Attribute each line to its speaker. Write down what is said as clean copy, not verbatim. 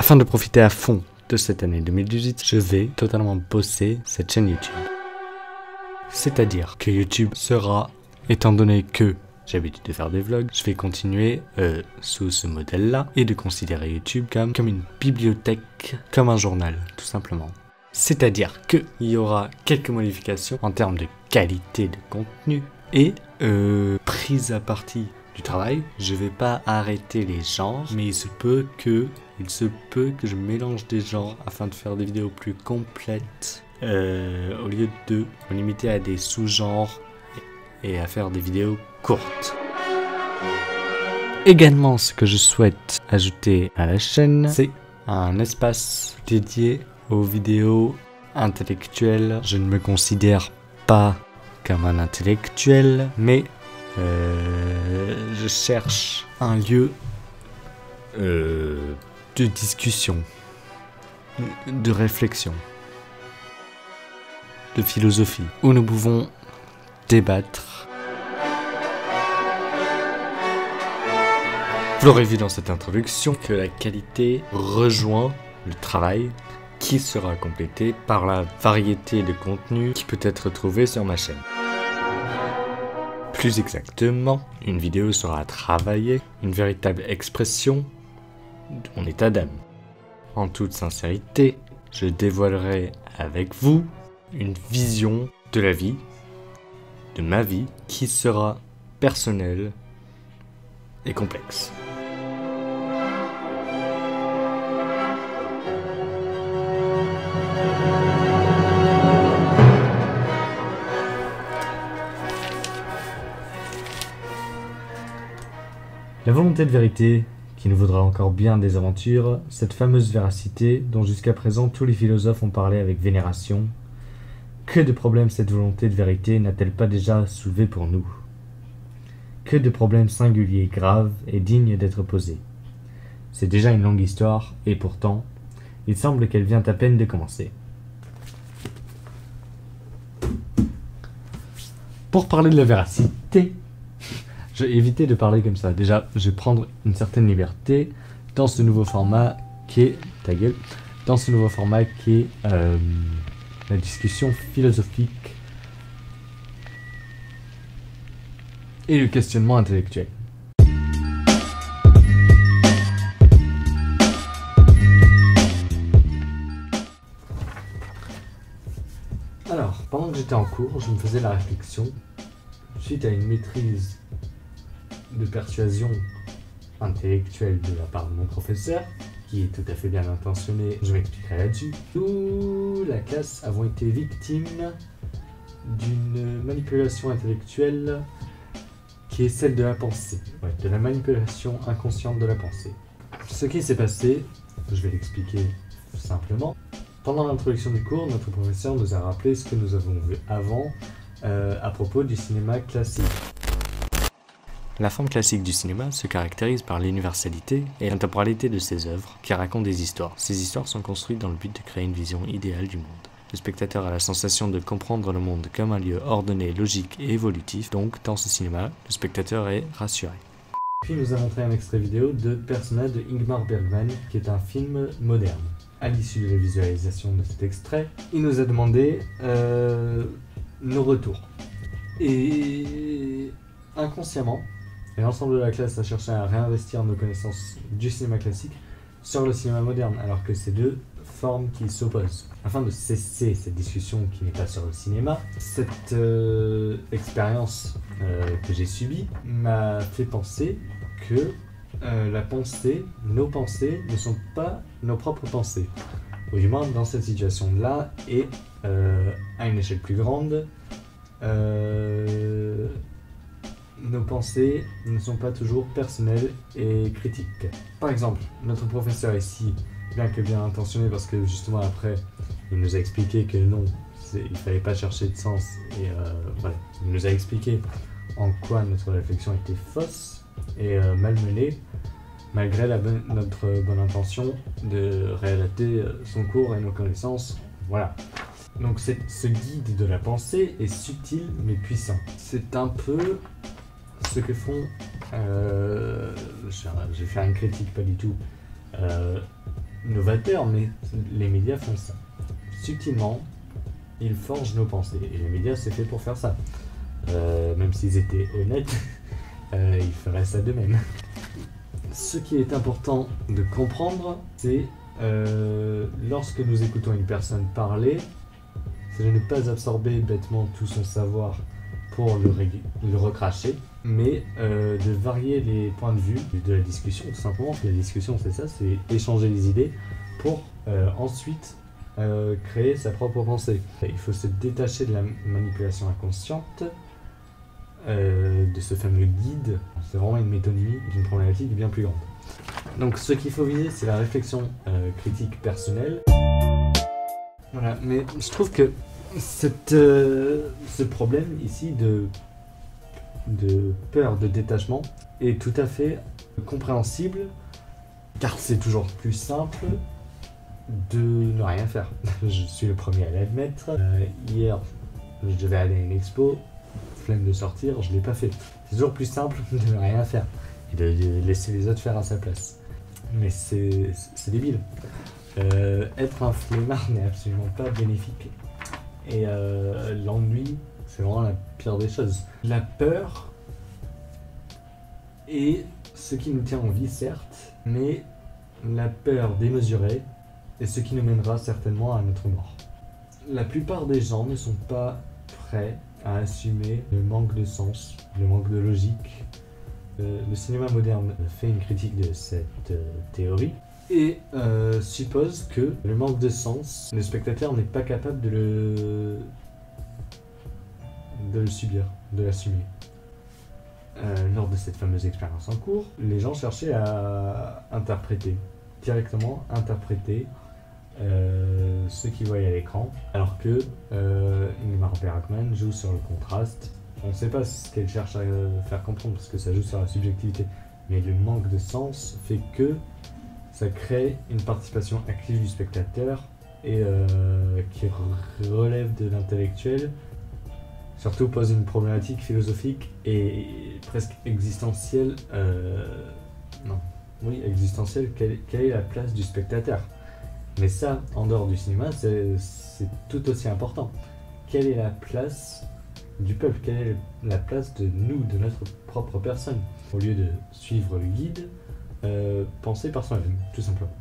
Speaker 1: Afin de profiter à fond de cette année 2018, je vais totalement bosser cette chaîne YouTube. C'est-à-dire que YouTube sera, étant donné que j'ai l'habitude de faire des vlogs, je vais continuer sous ce modèle-là et de considérer YouTube comme une bibliothèque, comme un journal, tout simplement. C'est-à-dire qu'il y aura quelques modifications en termes de qualité de contenu et prise à partie du travail. Je vais pas arrêter les genres, mais il se peut que je mélange des genres afin de faire des vidéos plus complètes au lieu de me limiter à des sous-genres et à faire des vidéos courtes. Également, ce que je souhaite ajouter à la chaîne, c'est un espace dédié aux vidéos intellectuelles. Je ne me considère pas comme un intellectuel, mais je cherche un lieu de discussion, de réflexion, de philosophie, où nous pouvons débattre. Vous l'aurez vu dans cette introduction que la qualité rejoint le travail qui sera complété par la variété de contenu qui peut être trouvé sur ma chaîne. Plus exactement, une vidéo sera travaillée, une véritable expression de mon état d'âme. En toute sincérité, je dévoilerai avec vous une vision de la vie, de ma vie, qui sera personnelle et complexe. La volonté de vérité, qui nous vaudra encore bien des aventures, cette fameuse véracité dont jusqu'à présent tous les philosophes ont parlé avec vénération, que de problèmes cette volonté de vérité n'a-t-elle pas déjà soulevé pour nous? Que de problèmes singuliers, graves et dignes d'être posés. C'est déjà une longue histoire, et pourtant, il semble qu'elle vient à peine de commencer. Pour parler de la véracité, je vais éviter de parler comme ça. Déjà, je vais prendre une certaine liberté dans ce nouveau format qui est... Ta gueule. Dans ce nouveau format qui est la discussion philosophique et le questionnement intellectuel. Alors, pendant que j'étais en cours, je me faisais la réflexion, suite à une maîtrise de persuasion intellectuelle de la part de mon professeur, qui est tout à fait bien intentionné, je m'expliquerai là-dessus. Nous, la classe, avons été victimes d'une manipulation intellectuelle qui est celle de la pensée, de la manipulation inconsciente de la pensée. Ce qui s'est passé, je vais l'expliquer simplement. Pendant l'introduction du cours, notre professeur nous a rappelé ce que nous avons vu avant à propos du cinéma classique. La forme classique du cinéma se caractérise par l'universalité et l'intemporalité de ses œuvres qui racontent des histoires. Ces histoires sont construites dans le but de créer une vision idéale du monde. Le spectateur a la sensation de comprendre le monde comme un lieu ordonné, logique et évolutif, donc dans ce cinéma, le spectateur est rassuré. Puis nous a montré un extrait vidéo de Persona de Ingmar Bergman, qui est un film moderne. À l'issue de la visualisation de cet extrait, il nous a demandé nos retours. Et inconsciemment, et l'ensemble de la classe a cherché à réinvestir nos connaissances du cinéma classique sur le cinéma moderne, alors que c'est deux formes qui s'opposent. Afin de cesser cette discussion qui n'est pas sur le cinéma, cette expérience que j'ai subie m'a fait penser que la pensée, nos pensées ne sont pas nos propres pensées. Ou du moins dans cette situation-là et à une échelle plus grande, nos pensées ne sont pas toujours personnelles et critiques. Par exemple, notre professeur ici, bien que bien intentionné, parce que justement après, il nous a expliqué que non, il ne fallait pas chercher de sens, et voilà, il nous a expliqué en quoi notre réflexion était fausse et malmenée, malgré notre bonne intention de réadapter son cours et nos connaissances, voilà. Donc ce guide de la pensée est subtil mais puissant. C'est un peu ce que font, je vais faire une critique pas du tout, novateur, mais les médias font ça. Subtilement, ils forgent nos pensées. Et les médias, c'est fait pour faire ça. Même s'ils étaient honnêtes, ils feraient ça d'eux-mêmes. Ce qui est important de comprendre, c'est lorsque nous écoutons une personne parler, c'est de ne pas absorber bêtement tout son savoir pour le recracher, mais de varier les points de vue de la discussion, tout simplement. La discussion, c'est ça, c'est échanger les idées pour ensuite créer sa propre pensée. Il faut se détacher de la manipulation inconsciente, de ce fameux guide. C'est vraiment une métonymie d'une problématique bien plus grande. Donc ce qu'il faut viser, c'est la réflexion critique personnelle. Voilà, mais je trouve que ce problème ici de peur de détachement est tout à fait compréhensible, car c'est toujours plus simple de ne rien faire. Je suis le premier à l'admettre. Hier, je devais aller à une expo, flemme de sortir, je ne l'ai pas fait. C'est toujours plus simple de ne rien faire et de laisser les autres faire à sa place. Mais c'est débile. Être un flemmard n'est absolument pas bénéfique. Et l'ennui, c'est vraiment la pire des choses. La peur est ce qui nous tient en vie, certes, mais la peur démesurée est ce qui nous mènera certainement à notre mort. La plupart des gens ne sont pas prêts à assumer le manque de sens, le manque de logique. Le cinéma moderne fait une critique de cette théorie et suppose que le manque de sens, le spectateur n'est pas capable de le subir, de l'assumer. Lors de cette fameuse expérience en cours, les gens cherchaient à directement interpréter ce qu'ils voyaient à l'écran, alors que Ingmar Bergman joue sur le contraste. On ne sait pas ce qu'elle cherche à faire comprendre parce que ça joue sur la subjectivité, mais le manque de sens fait que ça crée une participation active du spectateur et qui relève de l'intellectuel, surtout pose une problématique philosophique et presque existentielle. Existentielle, quelle est la place du spectateur? Mais ça, en dehors du cinéma, c'est tout aussi important. Quelle est la place du peuple? Quelle est la place de nous, de notre propre personne? Au lieu de suivre le guide, penser par soi-même, tout simplement.